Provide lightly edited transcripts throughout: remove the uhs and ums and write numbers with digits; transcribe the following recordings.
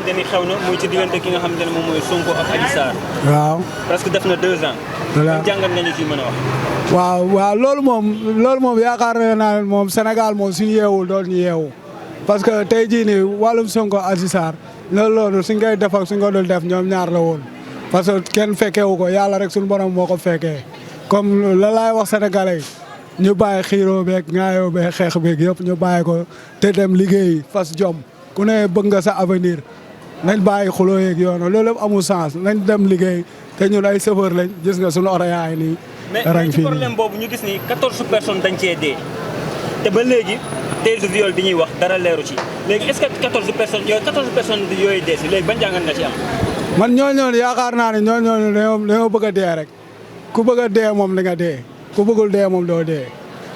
xamante ni xew na muy ci diggante ki nga xamante ne moom mooy Sonko ak Adji Sarr. waaw parce que def na 2 ans. voilà jàngat nga ñu ci mën a wax. waaw loolu moom yaakaar naa ne moom Sénégal moom suñu yeewul doon ñu yeewu parce que tey jii nii wàllum Sonko Adji Sarr loolu suñ koy def ak suñ ko dul def ñoom ñaar la woon parce que kenn fekkeewu ko yàlla rek suñu borom moo ko fekkee comme la laay wax sénégalais yi ñu bàyyi xiiroo beeg ŋaayoo beeg xeex beeg yëpp ñu bàyyi ko te dem liggéey fas jom ku ne bëgg nga sa avenir nañ bàyyi xuloo yeeg yoon loolu lépp amul sens nañ dem liggéey te ñun ay chauffeur lañ gis nga suñu oto yaay nii. mais ci problème boobu ñu gis ni 14 personnes dañ cee dee te ba léegi thèse viol bi ñuy wax dara leeru ci léegi est-ce que 14 personnes yooyu dee si léegi ban jàngat nga ci am. man ñooñu yaakaar naa ne ñooñu dañoo bëgg a dee rek ku bëgg a dee moom di nga dee ku bëggul dee moom doo dee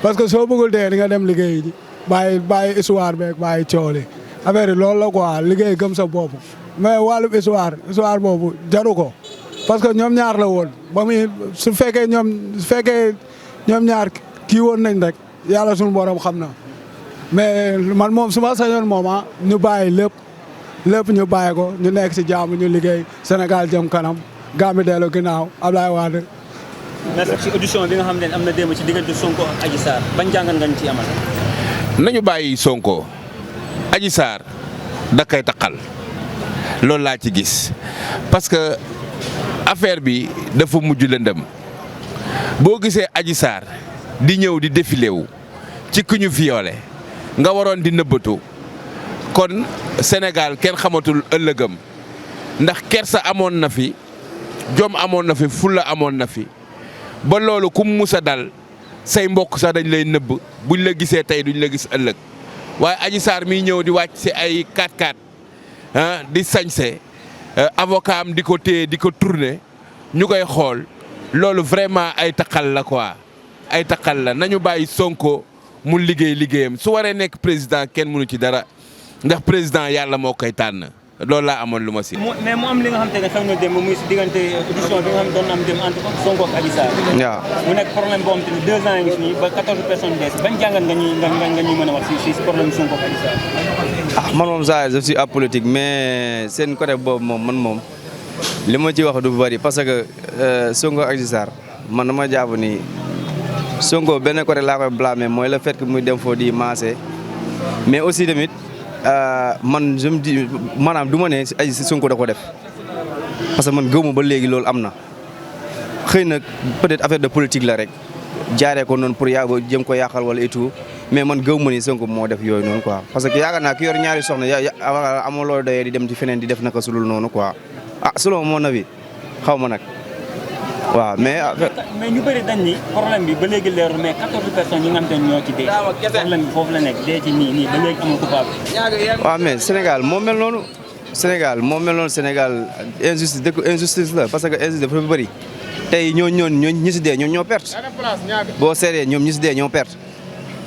parce que soo bëggul dee di nga dem liggéey ji bàyyi histoire beeg bàyyi coow li affaire yi loolu la quoi liggéey gëm sa bopp mais wàllum histoire boobu jaru ko parce que ñoom ñaar la woon ba muy su fekkee ñoom ñaar kii woon nañ rek yàlla suñu borom xam na mais man moom su ma sañoon moom ñu bàyyi lépp ñu bàyyi ko ñu nekk si jàmm ñu liggéey Sénégal jëm kanam Gambie dellu ginnaaw Ablaye Wade. merci ci audition bi nga xam ne am na démb ci diggante Sonko ak Adji Sarr bañ jàngat nga ñu ci amal. nañu bàyyi Sonko Adji Sarr da koy taqal loolu laa ci gis parce que affaire bi dafa mujj lëndëm boo gisee Adji Sarr di ñëw di défilé wu ci ku ñu violé nga waroon di nëbbatu kon Sénégal kenn xamatul ëllëgam ndax kersa amoon na fi jom amoon na fi fulla amoon na fi ba loolu ku musa dal say mbokk sax dañ lay nëbb buñ la gisee tey duñ la gis ëllëg waaye Adji Sarr miy ñëw di wàcc si ay 4x4 di sañse avocat am di ko téye di ko tourner ñu koy xool loolu vraiment ay taqal la quoi ay taqal la nañu bàyyi Sonko mu liggéeyam su waree nekk président kenn mënu ci dara ndax président yàlla moo koy tànn loolu laa amoon lu ma si. mais mu am li nga xam te ne xew na démb muy si diggante audition bi nga xam doon am dem entre Sonko ak Adji Sarr. waaw mu nekk problème boo xam te ne 2 ans yi nii ba 14 personnes des ban jàngat nga ñuy mën a wax si problème Sonko ak Adji Sarr. Man moom saa je suis apolitique mais seen côté boobu moom li ma ci wax du bari parce que Sonko ak Adji Sarr man dama jàpp ni Sonko benn côté laa koy blâmer mooy le fait que muy dem foo di maase mais aussi tamit. man je me dis maanaam du ma ne ay Sonko da ko def parce que man gëwuma ba léegi loolu am na xëy na peut-être affaire de politique la rek jaaree ko noonu pour jëm ko yàqal wala et tout mais man gëwuma ni Sonko moo def yooyu noonu quoi parce que yaakaar naa ki yor ñaari soxna amoo loo doyee di dem ci feneen di def naka sulul noonu quoi selon mon avis xaw ma nag waaw mais ñu bëri dañ ni problème bi ba léegi leerul mais 14 personnes yi nga xam te ñoo ci dee problème bi foofu la nekk dee ci nii ba léegi amul coupable. waaw mais Sénégal moo mel noonu Sénégal injustice dëkk injustice la parce que injustice dafa bëri tey ñooñu ñi si dee ñoo perte boo seetee ñoom ñi si dee ñoo perte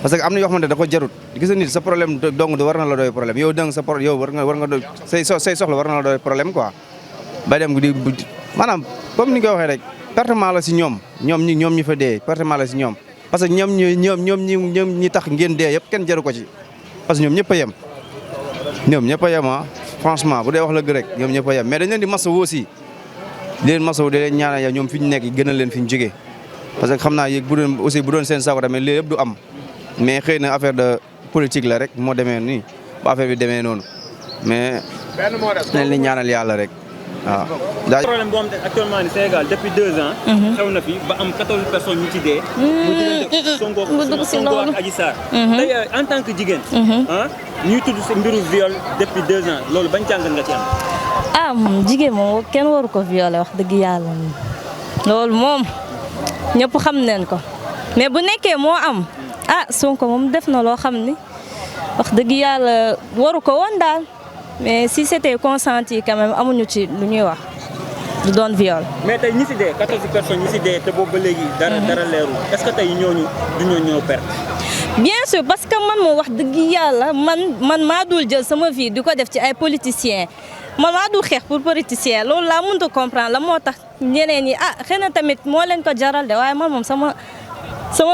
parce que am na yoo xamante da ko jarut gis nga nit sa problème dong war na la doy problème yow dong yow war nga doy say soxla war na la doy problème quoi ba dem di maanaam comme ni nga ko waxee rek. pertement la si ñoom ñi fa dee pertement la si ñoom parce que ñoom ñi tax ngeen dee yëpp kenn jaru ko ci parce que ñoom ñëpp a yem franchement bu dee wax la gë rek ñoom ñëpp a yem mais dañ leen di masawu aussi di leen masawu di leen ñaanal ñoom fi ñu nekk gënal leen fi ñu jógee parce que xam naa yéeg bu doon seen sago tamit lii yëpp du am mais xëy na affaire de politique la rek moo demee nii ba affaire bi demee noonu mais leen di ñaanal yàlla rek waaw. problème boo xam ne actuellement ni Sénégal depuis 2 ans. xew na fi ba am 14 personnes ñu ci dee. mu diggante Sonko ak Adji Sarr. tey en tant que jigéen. ñuy tudd si mbiru viol depuis 2 ans loolu bañ jàngat nga ci am. moom jigéen moom kenn waru ko violé wax dëgg yàlla loolu moom ñëpp xam nañ ko mais bu nekkee moo am Sonko moom def na loo xam ni wax dëgg yàlla waru ko woon daal. mais si c'était consenti quand même amuñu ci lu ñuy wax du doon viol. mais tey ñi si dee 14 personnes ñi si dee te boobu ba léegi. dara leerul est-ce que tey ñooñu du ñoo perte. bien sûr parce que man moo wax dëgg yàlla man maa dul jël sama vie di ko def ci ay politiciens man maa dul xeex pour politicien loolu laa mënut a comprendre la moo tax ñeneen ñi xëy na tamit moo leen ko jaral de waaye man moom sama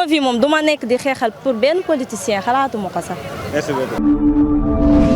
vie moom du ma nekk di xeexal pour benn politicien xalaatuma ko sax. merci beaucoup.